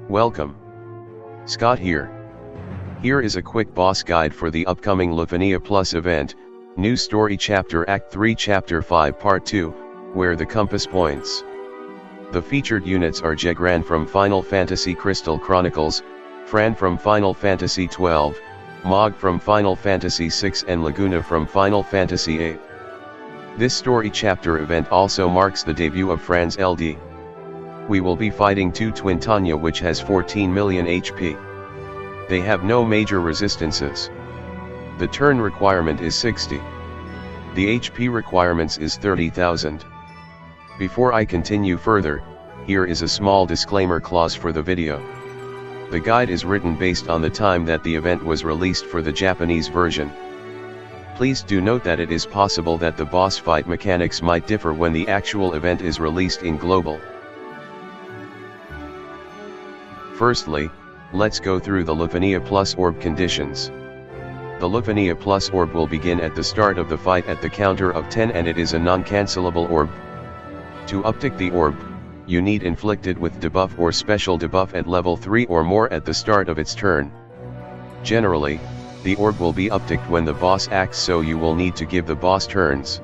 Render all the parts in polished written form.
Welcome. Scott here. Here is a quick boss guide for the upcoming LUFENIA Plus event, New Story Chapter Act 3 Chapter 5 Part 2, where the compass points. The featured units are Jegran from Final Fantasy Crystal Chronicles, Fran from Final Fantasy 12, Mog from Final Fantasy 6 and Laguna from Final Fantasy 8. This story chapter event also marks the debut of Fran LD. We will be fighting 2 Twintania which has 14 million HP. They have no major resistances. The turn requirement is 60. The HP requirements is 30,000. Before I continue further, here is a small disclaimer clause for the video. The guide is written based on the time that the event was released for the Japanese version. Please do note that it is possible that the boss fight mechanics might differ when the actual event is released in global. Firstly, let's go through the LUFENIA Plus Orb Conditions. The LUFENIA Plus Orb will begin at the start of the fight at the counter of 10 and it is a non-cancelable orb. To uptick the orb, you need inflicted with debuff or special debuff at level 3 or more at the start of its turn. Generally, the orb will be upticked when the boss acts, so you will need to give the boss turns.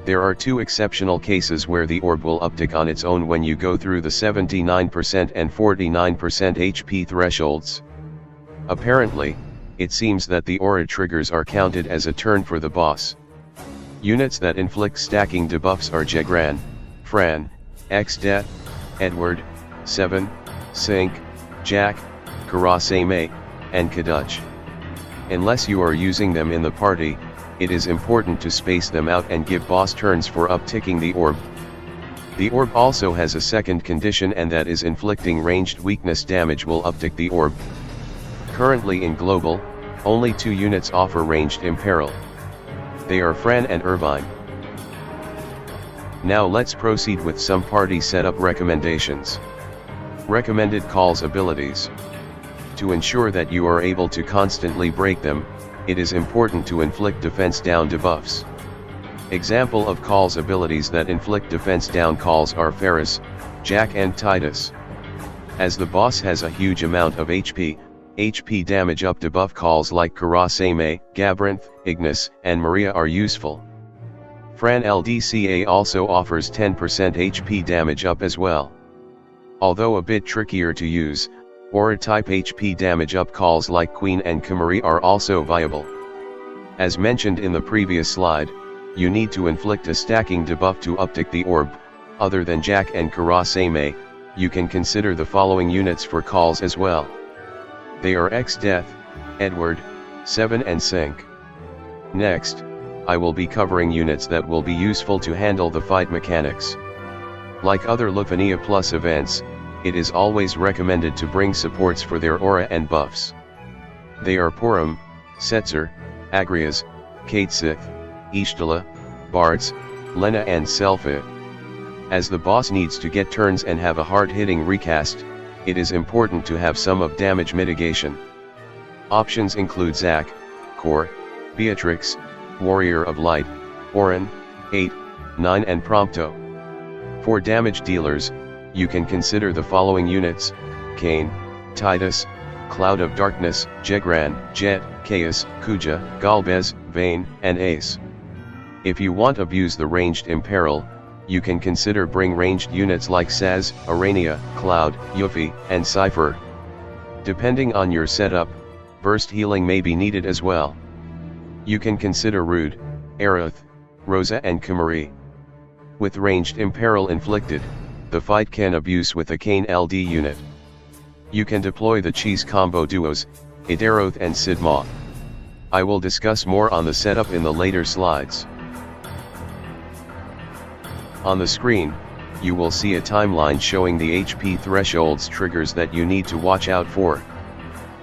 There are 2 exceptional cases where the orb will uptick on its own when you go through the 79% and 49% HP thresholds. Apparently, it seems that the aura triggers are counted as a turn for the boss. Units that inflict stacking debuffs are Jegran, Fran, X-Det, Edward, 7, Sync, Jack, Karaseme, and Kaduch. Unless you are using them in the party, it is important to space them out and give boss turns for upticking the orb. The orb also has a second condition, and that is inflicting ranged weakness damage will uptick the orb. Currently in global, only 2 units offer ranged imperil. They are Fran and Irvine. Now let's proceed with some party setup recommendations. Recommended calls abilities. To ensure that you are able to constantly break them, it is important to inflict defense down debuffs. Example of calls abilities that inflict defense down calls are Ferris, Jack and Titus. As the boss has a huge amount of HP damage up debuff calls like Karaseme, Gabrinth, Ignis, and Maria are useful. Fran LDCA also offers 10% HP damage up as well. Although a bit trickier to use, Aura type HP damage up calls like Queen and Kamari are also viable. As mentioned in the previous slide, you need to inflict a stacking debuff to uptick the orb. Other than Jack and Karaseme, you can consider the following units for calls as well. They are X-Death, Edward, 7 and Sync. Next, I will be covering units that will be useful to handle the fight mechanics. Like other LUFENIA Plus events, it is always recommended to bring supports for their aura and buffs. They are Purim, Setzer, Agrias, Katesith, Ishtala, Bards, Lena and Selphit. As the boss needs to get turns and have a hard-hitting recast, it is important to have some of damage mitigation. Options include Zack, Kor, Beatrix, Warrior of Light, Orin, 8, 9 and Prompto. For damage dealers, you can consider the following units: Kane, Titus, Cloud of Darkness, Jegran, Jet, Chaos, Kuja, Galbez, Vayne, and Ace. If you want to abuse the ranged imperil, you can consider bring ranged units like Sazh, Arania, Cloud, Yuffie, and Cypher. Depending on your setup, burst healing may be needed as well. You can consider Rude, Aerith, Rosa and Kamari. With ranged imperil inflicted, the fight can abuse with a Kane LD unit. You can deploy the cheese combo duos, Idaroth and Sidma. I will discuss more on the setup in the later slides. On the screen, you will see a timeline showing the HP thresholds triggers that you need to watch out for.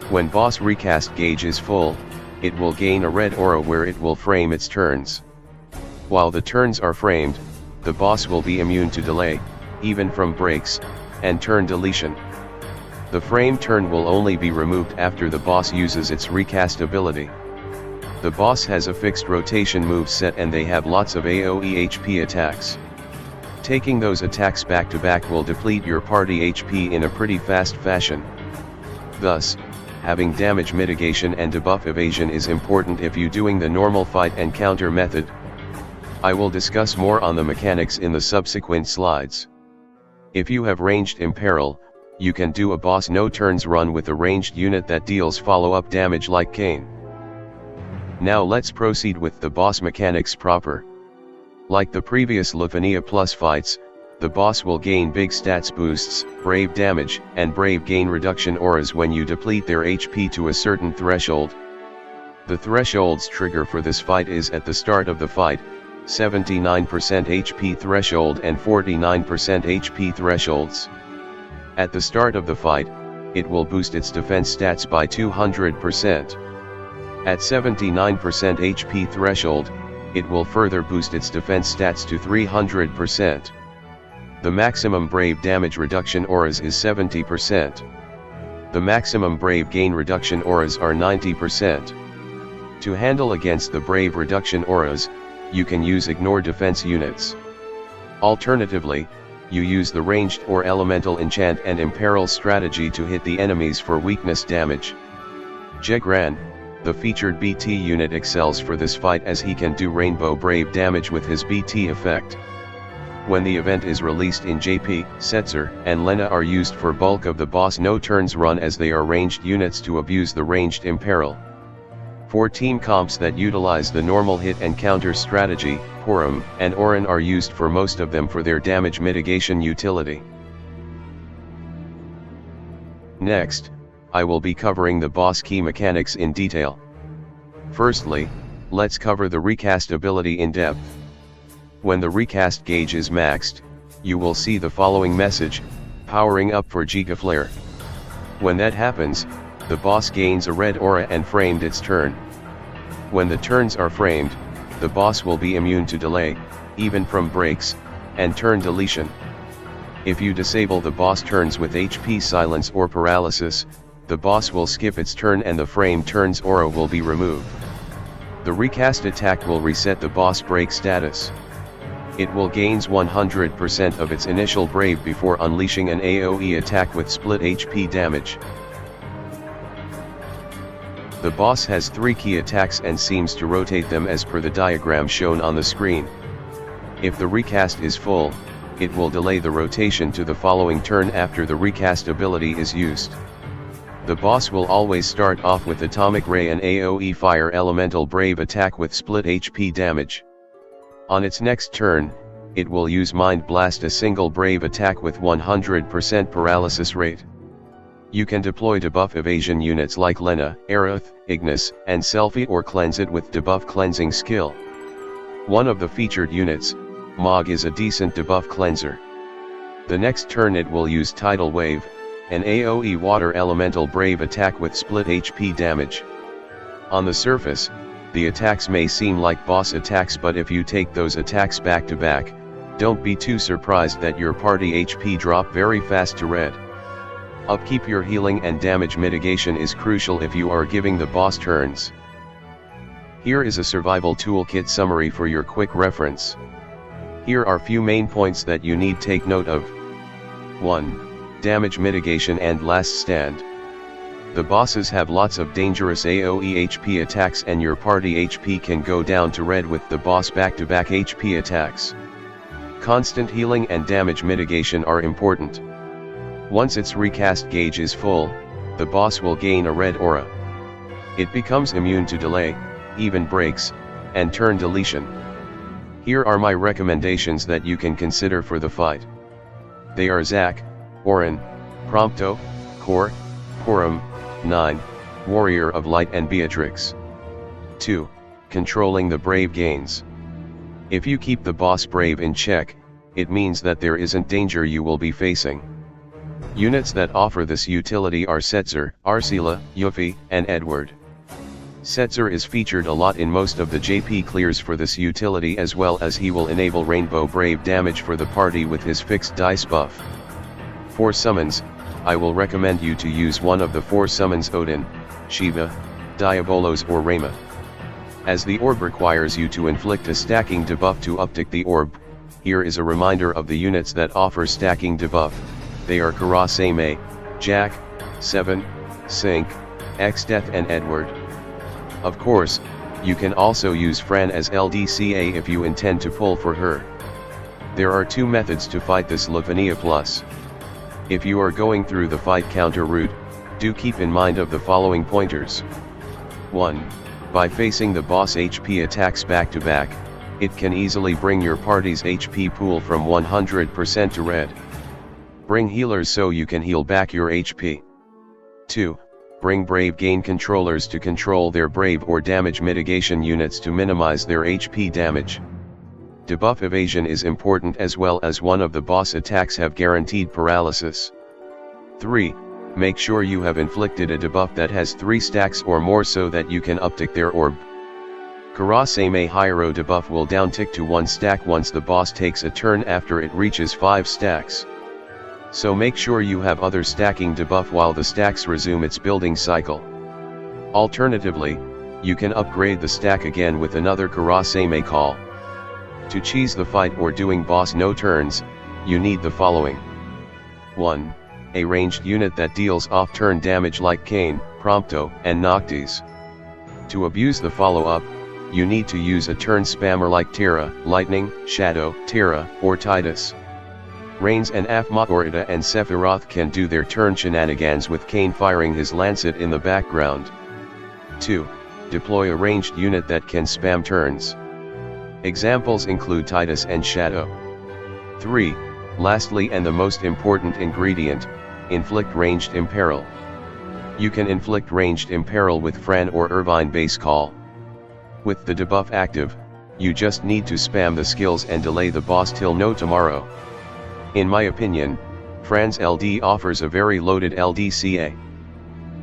When boss recast gauge is full, it will gain a red aura where it will frame its turns. While the turns are framed, the boss will be immune to delay, even from breaks, and turn deletion. The frame turn will only be removed after the boss uses its recast ability. The boss has a fixed rotation move set and they have lots of AoE HP attacks. Taking those attacks back to back will deplete your party HP in a pretty fast fashion. Thus, having damage mitigation and debuff evasion is important if you doing the normal fight and counter method. I will discuss more on the mechanics in the subsequent slides. If you have ranged Imperil, you can do a boss no turns run with a ranged unit that deals follow-up damage like Kain. Now let's proceed with the boss mechanics proper. Like the previous LUFENIA Plus fights, the boss will gain big stats boosts, brave damage, and brave gain reduction auras when you deplete their HP to a certain threshold. The threshold's trigger for this fight is at the start of the fight, 79% HP threshold and 49% HP thresholds. At the start of the fight, it will boost its defense stats by 200%. At 79% HP threshold, it will further boost its defense stats to 300%. The maximum brave damage reduction auras is 70%. The maximum brave gain reduction auras are 90%. To handle against the brave reduction auras, you can use ignore defense units. Alternatively, you use the ranged or elemental enchant and imperil strategy to hit the enemies for weakness damage. Jegran, the featured BT unit, excels for this fight as he can do rainbow brave damage with his BT effect. When the event is released in JP, Sazh and Lena are used for bulk of the boss no turns run as they are ranged units to abuse the ranged imperil. For team comps that utilize the normal hit and counter strategy, Palom and Orin are used for most of them for their damage mitigation utility. Next, I will be covering the boss key mechanics in detail. Firstly, let's cover the recast ability in depth. When the recast gauge is maxed, you will see the following message, powering up for Giga Flare. When that happens, the boss gains a red aura and framed its turn. When the turns are framed, the boss will be immune to delay, even from breaks, and turn deletion. If you disable the boss turns with HP silence or paralysis, the boss will skip its turn and the framed turns aura will be removed. The recast attack will reset the boss break status. It will gains 100% of its initial brave before unleashing an AoE attack with split HP damage. The boss has 3 key attacks and seems to rotate them as per the diagram shown on the screen. If the recast is full, it will delay the rotation to the following turn after the recast ability is used. The boss will always start off with Atomic Ray and AoE Fire Elemental Brave attack with split HP damage. On its next turn, it will use Mind Blast, a single brave attack with 100% paralysis rate. You can deploy debuff evasion units like Lena, Aerith, Ignis, and Selfie, or cleanse it with debuff cleansing skill. One of the featured units, Mog, is a decent debuff cleanser. The next turn it will use Tidal Wave, an AoE Water Elemental Brave attack with split HP damage. On the surface, the attacks may seem like boss attacks, but if you take those attacks back to back, don't be too surprised that your party HP drop very fast to red. Upkeep your healing and damage mitigation is crucial if you are giving the boss turns. Here is a survival toolkit summary for your quick reference. Here are few main points that you need take note of. 1. Damage mitigation and last stand. The bosses have lots of dangerous AoE HP attacks and your party HP can go down to red with the boss back-to-back HP attacks. Constant healing and damage mitigation are important. Once its recast gauge is full, the boss will gain a red aura. It becomes immune to delay, even breaks, and turn deletion. Here are my recommendations that you can consider for the fight. They are Zac, Orin, Prompto, Core, Palom, 9, Warrior of Light, and Beatrix. 2. Controlling the brave gains. If you keep the boss brave in check, it means that there isn't danger you will be facing. Units that offer this utility are Sazh, Arsila, Yuffie, and Edward. Sazh is featured a lot in most of the JP clears for this utility, as well as he will enable Rainbow Brave damage for the party with his fixed dice buff. For summons, I will recommend you to use one of the 4 summons: Odin, Shiva, Diabolos, or Rama. As the orb requires you to inflict a stacking debuff to uptick the orb, Here is a reminder of the units that offer stacking debuff. They are Karasame, Jack, 7, Sync, X-Death and Edward. Of course, you can also use Fran as LDCA if you intend to pull for her. There are two methods to fight this LUFENIA Plus. If you are going through the fight counter route, do keep in mind of the following pointers. 1. By facing the boss HP attacks back to back, it can easily bring your party's HP pool from 100% to red. Bring healers so you can heal back your HP. 2. Bring Brave Gain controllers to control their Brave or damage mitigation units to minimize their HP damage. Debuff evasion is important as well as one of the boss attacks have guaranteed paralysis. 3. Make sure you have inflicted a debuff that has 3 stacks or more so that you can uptick their orb. Karasame Hiro debuff will downtick to 1 stack once the boss takes a turn after it reaches 5 stacks. So make sure you have other stacking debuff while the stacks resume its building cycle. Alternatively, you can upgrade the stack again with another Karasame call. To cheese the fight or doing boss no turns, you need the following. 1. A ranged unit that deals off-turn damage like Kane, Prompto, and Noctis. To abuse the follow-up, you need to use a turn spammer like Terra, Lightning, Shadow, Terra, or Titus. Reigns and Afmaorita and Sephiroth can do their turn shenanigans with Kane firing his Lancet in the background. 2. Deploy a ranged unit that can spam turns. Examples include Titus and Shadow. 3. Lastly and the most important ingredient, inflict ranged imperil. You can inflict ranged imperil with Fran or Irvine base call. With the debuff active, you just need to spam the skills and delay the boss till no tomorrow. In my opinion, Fran's LD offers a very loaded LDCA.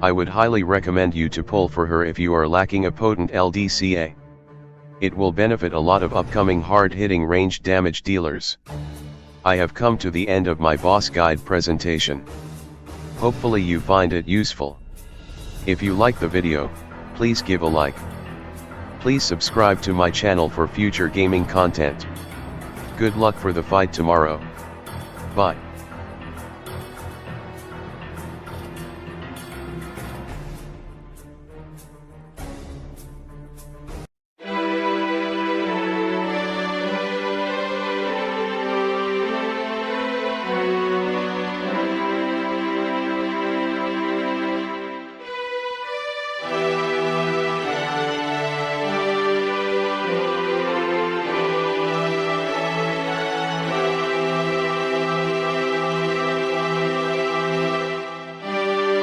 I would highly recommend you to pull for her if you are lacking a potent LDCA. It will benefit a lot of upcoming hard-hitting ranged damage dealers. I have come to the end of my boss guide presentation. Hopefully you find it useful. If you like the video, please give a like. Please subscribe to my channel for future gaming content. Good luck for the fight tomorrow. Bye.